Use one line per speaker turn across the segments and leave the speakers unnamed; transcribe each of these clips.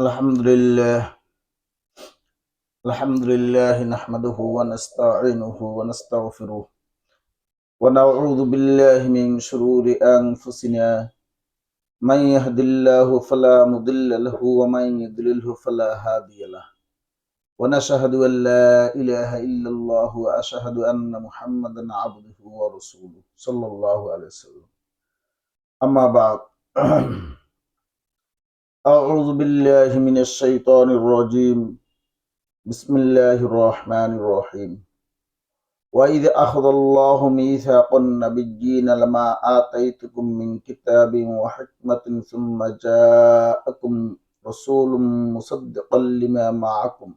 الحمد لله الحمد لله نحمده ونستعينه ونستغفره ونعوذ بالله من شرور أنفسنا من يهد الله فلا مضل له ومن يضلله فلا هادي له ونشهد أن لا إله إلا الله وأشهد أن محمدا عبده ورسوله صلى الله عليه وسلم أما بعد أعوذ بالله من الشيطان الرجيم بسم الله الرحمن الرحيم وإذ أخذ الله ميثاق النبيين لما آتيتكم من كتاب وحكمة ثم جاءكم رسول مصدقا لما معكم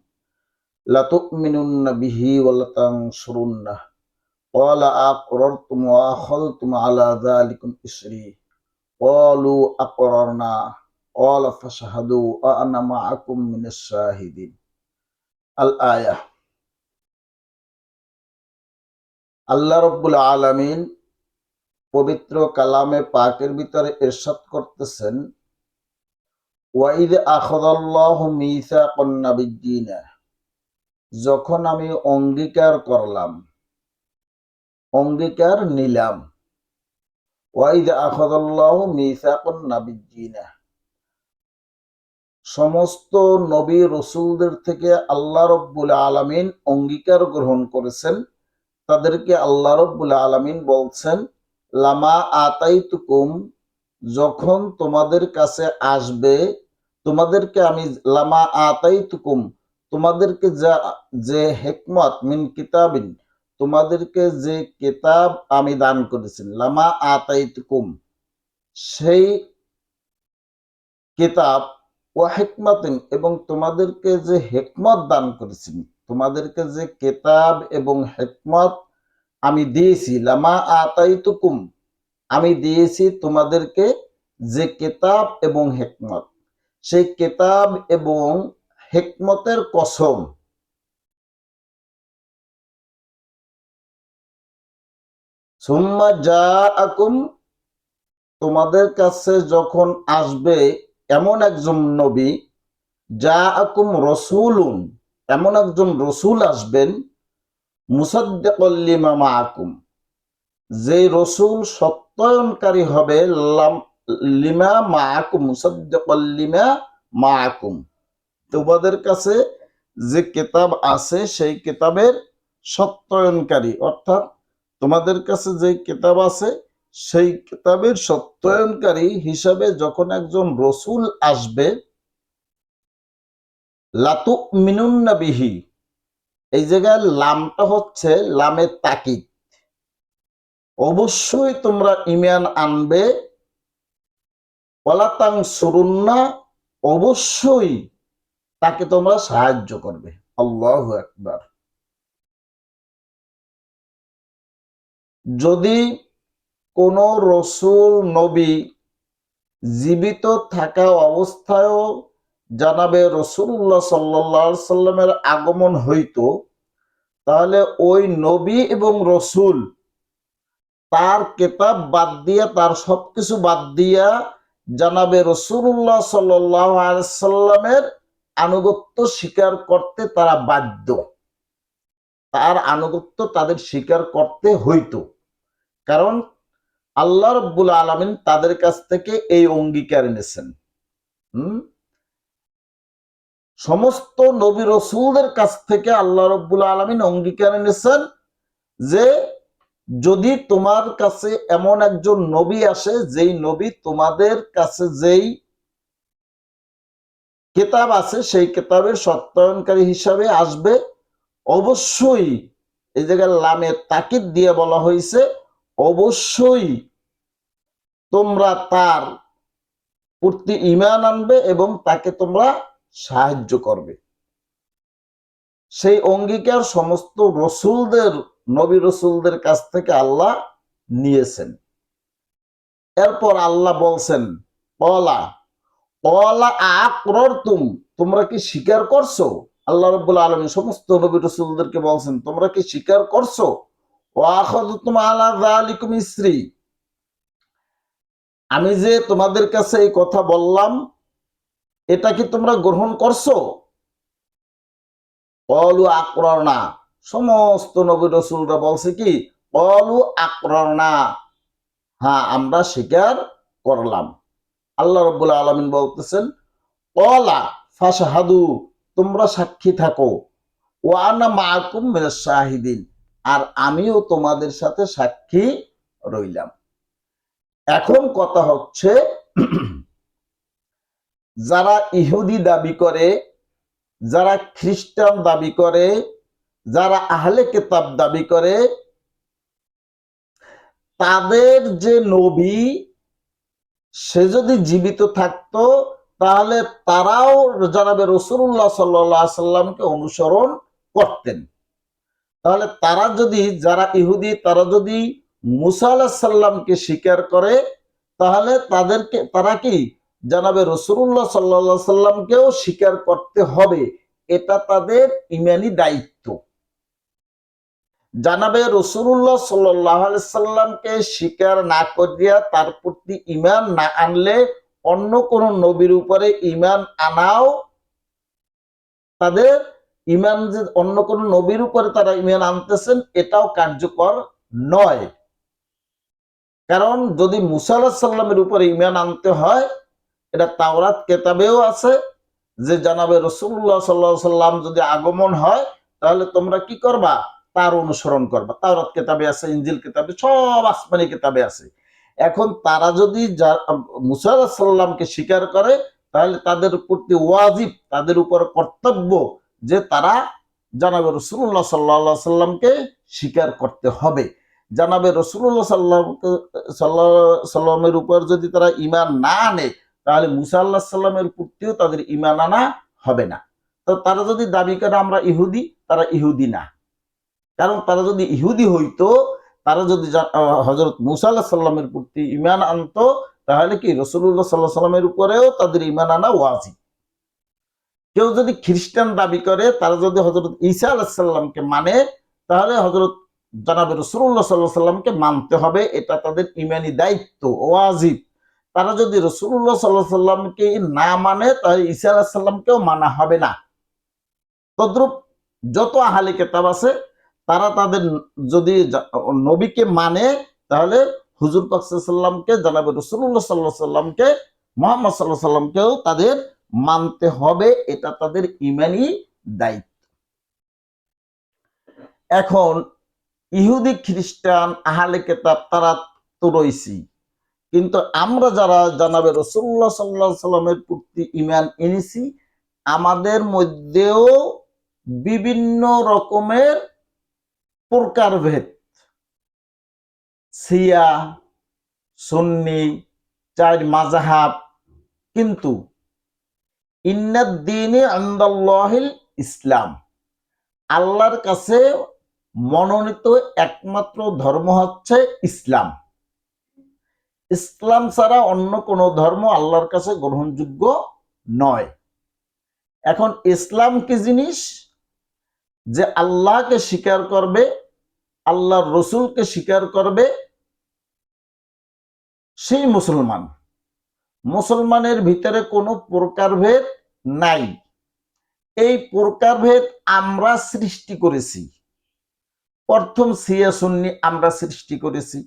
لتؤمنن به ولتنصرنه قال أقررتم وأخذتم على ذلكم إصري قالوا أقررنا قال فاشهدوا وأنا معكم من الشاهدين الآية আল্লাহ রব্বুল আলামিন পবিত্র কালামে পাকের ভিতরে ইরশাদ করতেছেন, ওয়াইদ আখাযাল্লাহু মিসাকান নাবিয়্যিনা, যখন আমি অঙ্গীকার করলাম, অঙ্গীকার নিলাম। ওয়াইদ আখাযাল্লাহু মিসাকান নাবিয়্যিনা, সমস্ত নবী রাসূলদের থেকে আল্লাহ রব্বুল আলামিন অঙ্গীকার গ্রহণ করেছেন। তাদেরকে আল্লাহ রব্বুল আলামিন বলছেন, লামা আতাইতুকুম, যখন তোমাদের কাছে আসবে, তোমাদেরকে আমি লামা আতাইতুকুম, তোমাদেরকে যে হিকমত মিন কিতাবিন, তোমাদেরকে যে কিতাব আমি দান করেছি, লামা আতাইতুকুম, সেই কিতাব ও হিকমাতিন, এবং তোমাদেরকে যে হিকমত দান করেছি, তোমাদেরকে যে কিতাব এবং হিকমত আমি দিয়েছি, লামা আতাইতুকুম, আমি দিয়েছি তোমাদেরকে যে কিতাব এবং হিকমত, সেই কিতাব এবং হিকমতের কসম, সুম্মা জাআকুম, তোমাদের কাছে যখন আসবে এমন একজন নবী, জাআকুম রাসূলুন, এমন একজন রসুল আসবেন, মুসাদ্দিকাল লিমা মাআকুম, যে রসুল সত্যায়নকারী হবে, লিমা মাআকুম, মুসাদ্দিকাল লিমা মাআকুম, তোমাদের কাছে যে কিতাব আছে সেই কিতাবের সত্যায়নকারী, অর্থাৎ তোমাদের কাছে যে কিতাব আছে সেই কিতাবের সত্যায়নকারী হিসাবে যখন একজন রসুল আসবে, লাতুমিনুন্না বিহি, এই জায়গায় লামটা হচ্ছে লামে তাকিদ, অবশ্যই তোমরা ঈমান আনবে, ওয়ালা তানসুরুন্না, অবশ্যই তাকে তোমরা সাহায্য করবে। আল্লাহু আকবার। যদি কোন রসুল নবী জীবিত থাকা অবস্থায়ও জানাবে রাসূলুল্লাহ সাল্লাল্লাহু আলাইহি সাল্লামের আগমন হইতো, তাহলে ওই নবী এবং রসুল তার কিতাব বাদ দিয়া, তার সবকিছু বাদ দিয়া জানাবে রাসূলুল্লাহ সাল্লাল্লাহু আলাইহি সাল্লামের আনুগত্য স্বীকার করতে তারা বাধ্য, তার আনুগত্য তাদের স্বীকার করতে হইতো। কারণ আল্লাহ রব্বুল আলামিন তাদের কাছ থেকে এই অঙ্গীকার এনেছেন। সমস্ত নবী রাসূলদের কাছ থেকে আল্লাহ রব্বুল আলামিন অঙ্গীকার এনেছেন যে যদি তোমার কাছে এমন একজন নবী আসে, যেই নবী তোমাদের কাছে যেই কিতাব আছে সেই কিতাবের সত্যায়নকারী হিসাবে আসবে, অবশ্যই, এই জায়গায় লামে তাকিদ দিয়ে বলা হয়েছে, অবশ্যই তোমরা তার প্রতি ঈমান আনবে এবং তাকে তোমরা সাহায্য করবে। সেই অঙ্গীকার সমস্ত রসুলদের, নবী রসুলদের কাছ থেকে আল্লাহ নিয়েছেন। এরপর আল্লাহ বলছেন, আকরারতুম, তোমরা কি স্বীকার করছো? আল্লাহ রাব্বুল আলামিন সমস্ত নবী রাসূলদেরকে বলছেন, তোমরা কি স্বীকার করছো? ওয়া আখাযতুম আলা যালিকুম ইসরি, আমি যে তোমাদের কাছে এই কথা বললাম, এটা কি তোমরা গ্রহণ করছো? অলু আকরারনা, সমস্ত নবী রাসূলরা বলছে কি অলু আকরারনা, হ্যাঁ আমরা স্বীকার করলাম। আল্লাহ রাব্বুল আলামিন বলতেছেন ক্বালা ফাশহাদু, তোমরা সাক্ষী থাকো, ওয়া আনা মাআকুম মিনাশ শাহিদিন, আর আমিও তোমাদের সাথে সাক্ষী রইলাম। এখন কথা হচ্ছে যারা ইহুদি দাবি করে, যারা খ্রিস্টান দাবি করে, যারা আহলে কিতাব দাবি করে, তাদের যে নবী সে যদি জীবিত থাকতো তাহলে তারাও জনাবে রাসূলুল্লাহ সাল্লাল্লাহু আলাইহি সাল্লামকে অনুসরণ করতেন। তাহলে তারা যদি, যারা ইহুদি তারা যদি মুসা আলাইহিস সালামকে স্বীকার করে, তাহলে তারা কি জনাবে রাসূলুল্লাহ সাল্লাল্লাহু আলাইহি সাল্লামকেও স্বীকার করতে হবে, এটা তাদের ঈমানি দায়িত্ব। জানাবে রাসূলুল্লাহ সাল্লাল্লাহু আলাইহি সাল্লামকে স্বীকার না করিয়া তার প্রতি ঈমান না আনলে অন্য কোন নবীর উপরে ঈমান আনাও তাদের ঈমান, যে অন্য কোন নবীর উপরে তারা ঈমান আনতেছেন এটাও কার্যকর নয়। কারণ যদি মুসা আলাইহিস সালামের উপরে ঈমান আনতে হয়, এটা তাওরাত কিতাবেও আছে যে জানাবে রাসূলুল্লাহ সাল্লাল্লাহু আলাইহি সাল্লাম যদি আগমন হয় তাহলে তোমরা কি করবা, তার অনুসরণ করবা। তাওরাত কিতাবে আছে, ইনজিল কিতাবে, সব আসমানি কিতাবে আছে। এখন তারা যদি মুসা আলাইহিস সালামকে স্বীকার করে তাহলে তাদের প্রতি ওয়াজিব, তাদের উপর কর্তব্য যে তারা জানাবে রাসূলুল্লাহ সাল্লাল্লাহু আলাইহি সাল্লামকে স্বীকার করতে হবে। জানাবে রাসূলুল্লাহ সাল্লাল্লাহু আলাইহি সাল্লামের উপর যদি তারা ঈমান না আনে তাহলে মুসা আলাইহিস সালামের প্রতিও তাদের ঈমান আনা হবে না। তো তারা যদি দাবি করে আমরা ইহুদি, তারা ইহুদি না। কারণ তারা যদি ইহুদি হইতো, তারা যদি হযরত মুসা আলাইহিস সালামের প্রতি ঈমান আনতো তাহলে কি রাসূলুল্লাহ সাল্লাল্লাহু আলাইহি সাল্লামের উপরেও তাদের ঈমান আনা ওয়াজিব। কেউ যদি খ্রিস্টান দাবি করে, তারা যদি হযরত ঈসা আলাইহিস সালামকে মানে, তাহলে হযরত জনাবে রাসূলুল্লাহ সাল্লাল্লাহু আলাইহি সাল্লামকে মানতে হবে, এটা তাদের ঈমানি দায়িত্ব, ওয়াজিব। তারা যদি রাসূলুল্লাহ সাল্লাল্লাহু আলাইহি সাল্লামকে না মানে তাহলে ঈসা আলাইহিস সালামকেও মানা হবে না। তদ্রূপ যত আহলে কিতাব আছে তারা তাদের যদি নবীকে মানে তাহলে হুজুর পাক সাল্লাল্লাহু আলাইহি সাল্লামকে, জনাবে রাসূলুল্লাহ সাল্লাল্লাহু আলাইহি সাল্লামকে, মুহাম্মদ সাল্লাল্লাহু আলাইহি সাল্লামকেও তাদের মানতে হবে, এটা তাদের ঈমানি দায়িত্ব। এখন ইহুদি খ্রিস্টান আহলে কিতাব তারা তো রইছি, কিন্তু আমরা যারা জানাবে রাসূলুল্লাহ সাল্লাল্লাহু আলাইহি সাল্লামের প্রতি ঈমান এনেছি, আমাদের মধ্যেও বিভিন্ন রকমের প্রকারভেদ, শিয়া, সুন্নি, চার মাযহাব, কিন্তু ইন্নাদ দীনে ইনদাল্লাহিল ইসলাম, আল্লাহর কাছে মনোনীত একমাত্র ধর্ম হচ্ছে ইসলাম। ইসলাম ছাড়া অন্য কোনো ধর্ম আল্লাহর কাছে গ্রহণযোগ্য নয়। এখন ইসলাম কি জিনিস? যে আল্লাহকে স্বীকার করবে, আল্লাহর রসুলকে স্বীকার করবে, সেই মুসলমান। মুসলমানের ভিতরে কোনো প্রকারভেদ নাই। এই প্রকারভেদ আমরা সৃষ্টি করেছি। প্রথম শিয়া সুন্নি আমরা সৃষ্টি করেছি।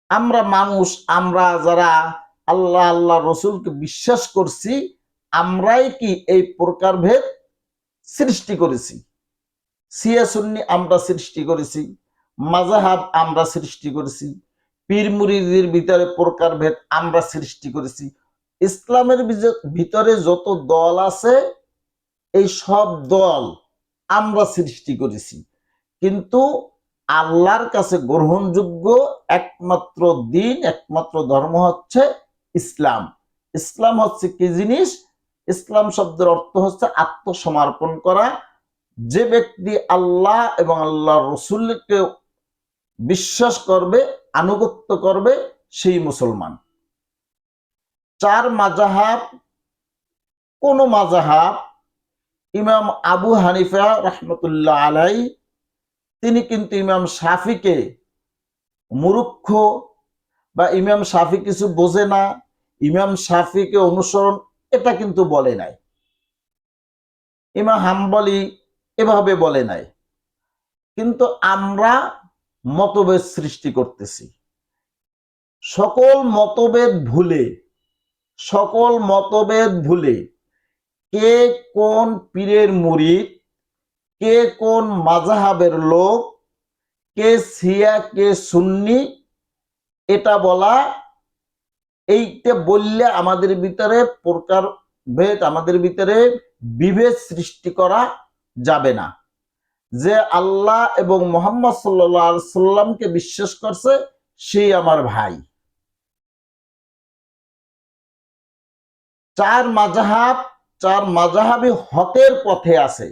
আমরা মানুষ, আমরা যারা আল্লাহ আল্লাহ রসুলকে বিশ্বাস করছি, আমরাই কি এই প্রকারভেদ সৃষ্টি করেছি। শিয়া সুন্নি আমরা সৃষ্টি করেছি, মাযহাব আমরা সৃষ্টি করেছি, পীর মুরিদের ভিতরে প্রকারভেদ আমরা সৃষ্টি করেছি। ইসলামের ভিতরে যত দল আছে এই সব দল আমরা সৃষ্টি করেছি, কিন্তু আল্লাহর কাছে গ্রহণযোগ্য একমাত্র দিন, একমাত্র ধর্ম হচ্ছে ইসলাম। ইসলাম হচ্ছে কি জিনিস? ইসলাম শব্দের অর্থ হচ্ছে আত্মসমর্পণ করা। যে ব্যক্তি আল্লাহ এবং আল্লাহর রাসূলকে বিশ্বাস করবে, আনুগত্য করবে, সেই মুসলমান। চার মাযহাব, কোন মাযহাব, ইমাম আবু হানিফা রাহমাতুল্লাহ আলাইহি তিনি কিন্তু ইমাম শাফিকে মূর্খ বা ইমাম শাফি কিছু বোঝে না, ইমাম শাফিকে অনুসরণ এটা কিন্তু বলে নাই। ইমাম হাম্বলি এভাবে বলে নাই, কিন্তু আমরা মতভেদ সৃষ্টি করতেছি। সকল মতভেদ ভুলে, সকল মতভেদ ভুলে কে কোন পীরের মুরিদ, কে কোন মাযহাবের লোক, কে শিয়া কে সুন্নি, এটা বলা, এইটা বললে আমাদের ভিতরে প্রকার ভেদ, আমাদের ভিতরে বিভেদ সৃষ্টি করা যাবে না। যে আল্লাহ এবং মুহাম্মদ সাল্লাল্লাহু আলাইহি সাল্লামকে বিশ্বাস করছে সেই আমার ভাই। চার মাযহাবই হকের পথে আছে,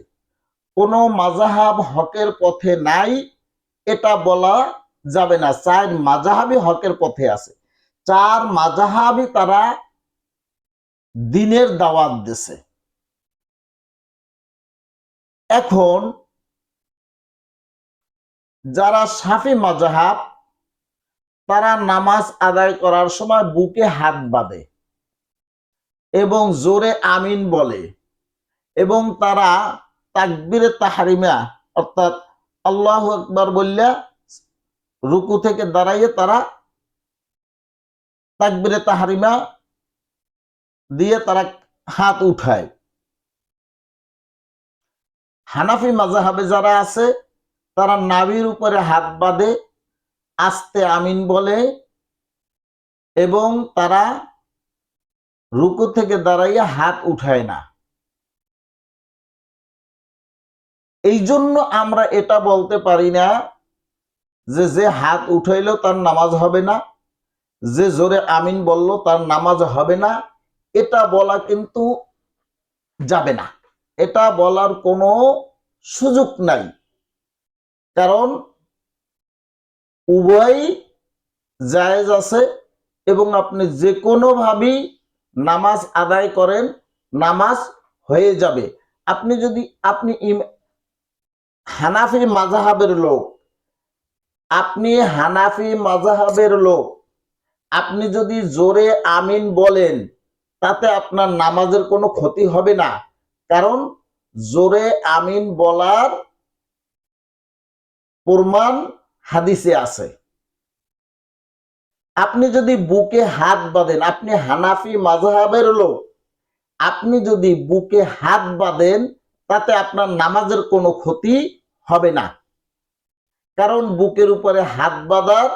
কোন মাযহাব হকের পথে নাই এটা বলা যাবে না। চার মাযহাবই হকের পথে আছে, চার মাযহাবই তারা দ্বীনের দাওয়াত দিছে। এখন যারা শাফি মাযহাব, তারা নামাজ আদায় করার সময় বুকে হাত বাঁধে এবং জোরে আমিন বলে, এবং তারা তাকবীরে তাহরিমা অর্থাৎ আল্লাহু আকবার বললে রুকু থেকে দাঁড়াইয়ে তারা তাকবীরে তাহরিমা দিয়ে তারা হাত উঠায়। হানাফি মাযহাবে যারা আছে তারা নাভির উপরে হাত বাঁধে, আস্তে আমিন বলে, এবং তারা রুকু থেকে দাঁড়াইয়া হাত উঠায় না। এই জন্য আমরা এটা বলতে পারি না যে যে হাত উঠাইলো তার নামাজ হবে না, যে জোরে আমিন বলল তার নামাজ হবে না, এটা বলা কিন্তু যাবে না, এটা বলার কোনো সুযোগ নাই। কারণ উভয় জায়েজ আছে এবং আপনি যে কোনো ভাবেই নামাজ আদায় করেন নামাজ হয়ে যাবে। আপনি যদি হানাফি মাযহাবের লোক, আপনি হানাফি মাযহাবের লোক, আপনি যদি জোরে আমিন বলেন তাতে আপনার নামাজের কোনো ক্ষতি হবে না, কারণ জোরে আমিন বলার প্রমাণ হাদিসে আছে। আপনি যদি বুকে হাত বাঁধেন, আপনি হানাফি মাযহাবের লোক, আপনি যদি বুকে হাত বাঁধেন তাতে আপনার নামাজের কোনো ক্ষতি হবে না, কারণ বুকের উপরে হাত বাঁধার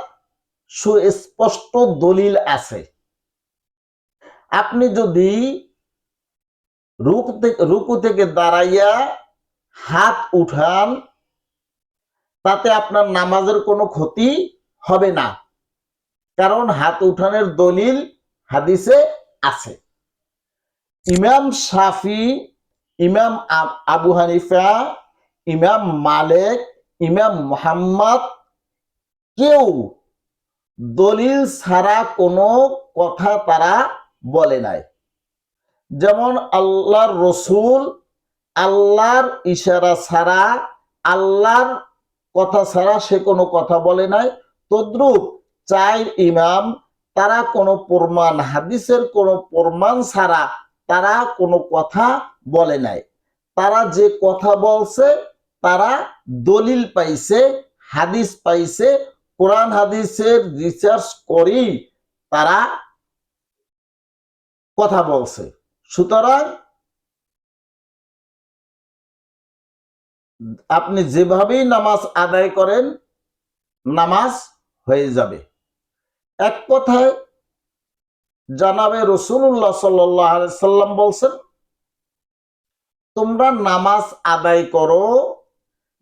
সুস্পষ্ট দলিল আছে। আপনি যদি রুকু থেকে দাঁড়াইয়া হাত উঠান তাতে আপনার নামাজের কোনো ক্ষতি হবে না, কারণ হাত উঠানের দলিল হাদিসে আছে। ইমাম শাফি, ইমাম আবু হানিফা, ইমাম মালিক, ইমাম মুহাম্মদ কেউ দলিল ছাড়া কোনো কথা তারা বলে নাই। যেমন আল্লাহর রসুল আল্লাহর ইশারা ছাড়া, আল্লাহর কথা ছাড়া সে কোনো কথা বলে নাই, তদ্রূপ চার ইমাম তারা কোনো প্রমাণ, হাদিসের কোনো প্রমাণ ছাড়া তারা কোনো কথা বলে নাই। তারা যে কথা বলছে তারা দলিল পাইছে, হাদিস পাইছে, কোরআন হাদিসের রিসার্চ করি তারা কথা বলছে। সুতরাং আপনি যেভাবেই নামাজ আদায় করেন নামাজ হয়ে যাবে। এক কথায় জানাবে রাসূলুল্লাহ সাল্লাল্লাহু আলাইহি সাল্লাম বলছেন, তোমরা নামাজ আদায় করো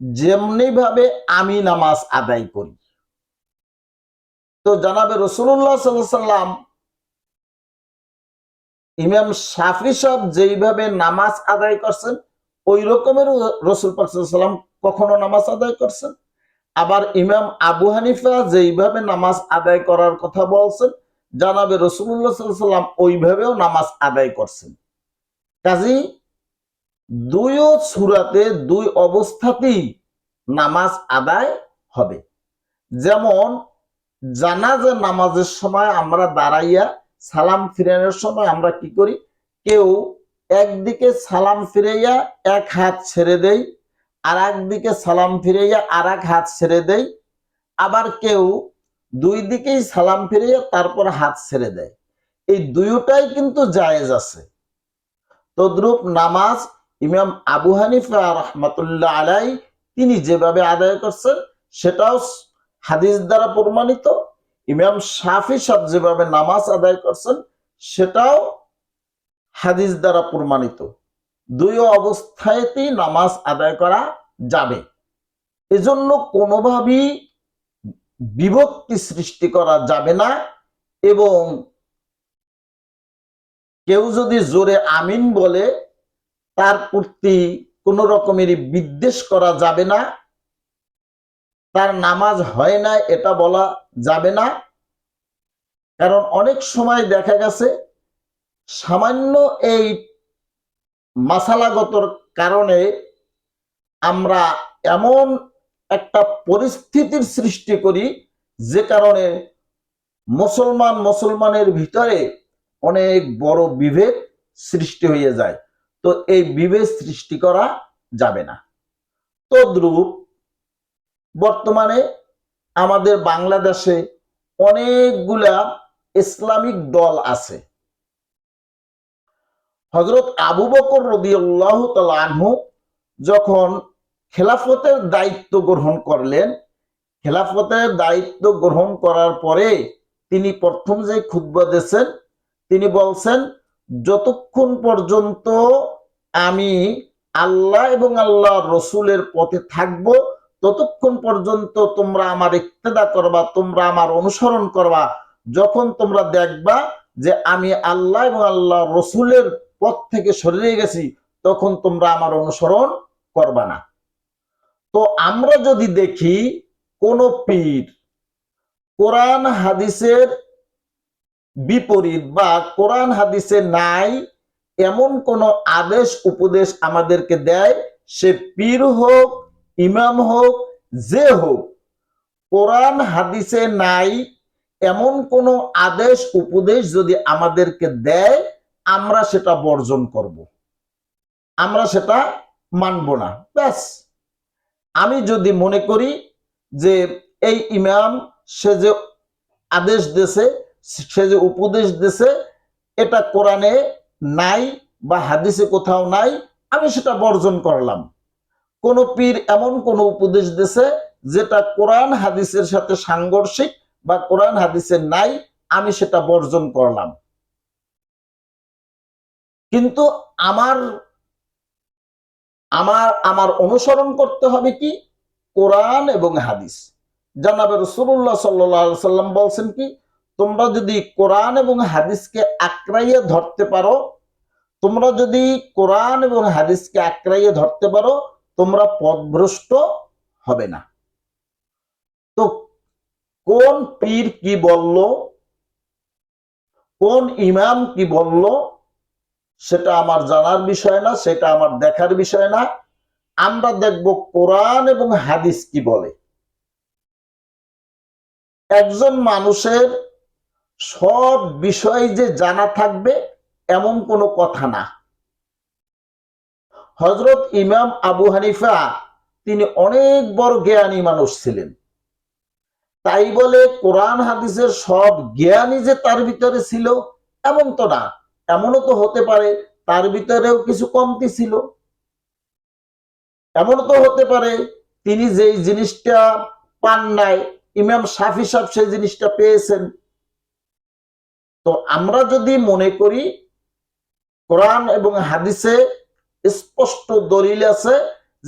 যেমনি ভাবে আমি নামাজ আদায় করি। তো জানাবে রাসূলুল্লাহ সাল্লাল্লাহু আলাইহি সাল্লাম ইমাম শাফি সাহেব যেইভাবে নামাজ আদায় করছেন ওই রকমের রাসূল পাক সাল্লাল্লাহু আলাইহি সাল্লাম কখনো নামাজ আদায় করছেন। আবার ইমাম আবু হানিফা যেইভাবে নামাজ আদায় করার কথা বলছেন জানাবে রাসূলুল্লাহ সাল্লাল্লাহু আলাইহি সাল্লাম ওইভাবেও নামাজ আদায় করছেন। কাজী দুই সূরাতে দুই অবস্থাতেই নামাজ আদায় হবে। যেমন জানাজা নামাজের সময় আমরা দাঁড়াইয়া সালাম ফিরানোর সময় আমরা কি করি, কেউ একদিকে সালাম ফিরাইয়া এক হাত ছেড়ে দেয়, আর একদিকে সালাম ফিরাইয়া আর এক হাত ছেড়ে দেয়, আবার কেউ দুই দিকেই সালাম ফিরাইয়া তারপর হাত ছেড়ে দেয়। এই দুইটাই কিন্তু জায়েজ আছে। তদ্রূপ নামাজ ইমাম আবু হানিফা রাহমাতুল্লাহ আলাই তিনি যেভাবে আদায় করছেন সেটাও হাদিস দ্বারা প্রমাণিত। ইমাম শাফি সাহেব যেভাবে নামাজ আদায় করছেন সেটাও হাদিস দ্বারা প্রমাণিত। দুই অবস্থায়তেই নামাজ আদায় করা যাবে। এজন্য কোনোভাবেই বিভক্তি সৃষ্টি করা যাবে না, এবং কেউ যদি জোরে আমিন বলে তার প্রতি কোন রকমের বিদ্বেষ করা যাবে না, তার নামাজ হয় না এটা বলা যাবে না। কারণ অনেক সময় দেখা গেছে সামান্য এই মাসালাগত কারণে আমরা এমন একটা পরিস্থিতির সৃষ্টি করি যে কারণে মুসলমানের ভিতরে অনেক বড় বিভেদ সৃষ্টি হয়ে যায়। তো এই বিভেদ সৃষ্টি করা যাবে না। তদ্রূপ বর্তমানে আমাদের বাংলাদেশে অনেকগুলা ইসলামিক দল আছে। হযরত আবু বকর রাদিয়াল্লাহু তাআলা আনহু যখন খেলাফতের দায়িত্ব গ্রহণ করলেন, খেলাফতের দায়িত্ব গ্রহণ করার পরে তিনি প্রথম যে খুতবা দিয়েছেন তিনি বলছেন, যতক্ষণ পর্যন্ত আমি আল্লাহ এবং আল্লাহ রসুলের পথে থাকব ততক্ষণ পর্যন্ত তোমরা আমার ইক্তেদা করবা, তোমরা আমার অনুসরণ করবা। যখন তোমরা দেখবা যে আমি আল্লাহ এবং আল্লাহ রসুলের পথ থেকে সরে গেছি তখন তোমরা আমার অনুসরণ করবা না। তো আমরা যদি দেখি কোন পীর কোরআন হাদিসের বিপরীত বা কোরআন হাদিসে নাই এমন কোন আদেশ উপদেশ আমাদেরকে দেয়, সে পীর হোক ইমাম হোক যে হোক, কোরআন হাদিসে নাই এমন কোন আদেশ উপদেশ যদি আমাদেরকে দেয় আমরা সেটা বর্জন করব, আমরা সেটা মানব না। ব্যাস, আমি যদি মনে করি যে এই ইমাম সে যে আদেশ দিয়েছে, সে যে উপদেশ দিয়েছে এটা কোরআনে নাই বা হাদিসে কোথাও নাই, আমি সেটা বর্জন করলাম। কোন পীর এমন কোন উপদেশ দিয়েছে যেটা কোরআন হাদিসের সাথে সাংঘর্ষিক বা কোরআন হাদিসে নাই, আমি সেটা বর্জন করলাম। কিন্তু আমার আমার আমার অনুসরণ করতে হবে কি? কোরআন এবং হাদিস। জানাবে রাসূলুল্লাহ সাল্লাল্লাহু আলাইহি সাল্লাম বলছেন কি, তোমরা যদি কোরআন এবং হাদিসকে আঁকড়াইয়ে ধরতে পারো, তোমরা যদি কোরআন এবং হাদিসকে আঁকড়াইয়ে ধরতে পারো তোমরা পথভ্রষ্ট হবে না। তো কোন পীর কি বলল, কোন ইমাম কি বলল সেটা আমার জানার বিষয় না, সেটা আমার দেখার বিষয় না। আমরা দেখব কোরআন এবং হাদিস কি বলে। একজন মানুষের সব বিষয় যে জানা থাকবে এমন কোনো কথা না। হযরত ইমাম আবু হানিফা তিনি অনেক বড় জ্ঞানী মানুষ ছিলেন, তাই বলে কোরআন হাদিসের সব জ্ঞানই যে তার ভিতরে ছিল এমন তো না। এমনও তো হতে পারে তার ভিতরেও কিছু কমতি ছিল, এমনও তো হতে পারে তিনি যেই জিনিসটা পান নাই ইমাম শাফি সাহেব সেই জিনিসটা পেয়েছেন। তো আমরা যদি মনে করি কোরআন এবং হাদিসে স্পষ্ট দলিল আছে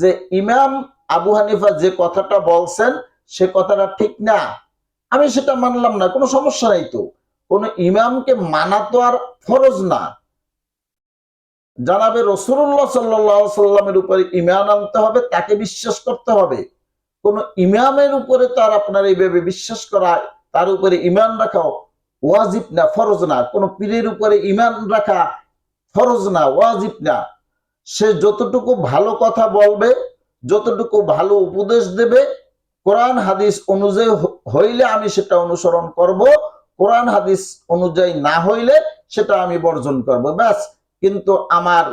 যে ইমাম আবু হানিফা যে কথাটা বলছেন সে কথাটা ঠিক না, আমি সেটা মানলাম না, কোনো সমস্যা নাই। তো কোন ইমামকে মানা তো আর ফরজ না। জানাবে রাসূলুল্লাহ সাল্লাল্লাহু আলাইহি সাল্লামের উপরে ঈমান আনতে হবে, তাকে বিশ্বাস করতে হবে। কোন ইমামের উপরে তো আর আপনার এইভাবে বিশ্বাস করা, তার উপরে ঈমান রাখাও ওয়াজিব না, ফরজ না। কোন পীরের উপরে ঈমান রাখা ফরজ না, ওয়াজিব না। সে যতটুকু ভালো কথা বলবে, যতটুকু ভালো উপদেশ দেবে, কোরআন হাদিস অনুযায়ী হইলে আমি সেটা অনুসরণ করব, কোরআন হাদিস অনুযায়ী না হইলে সেটা আমি বর্জন করব। ব্যাস, কিন্তু আমার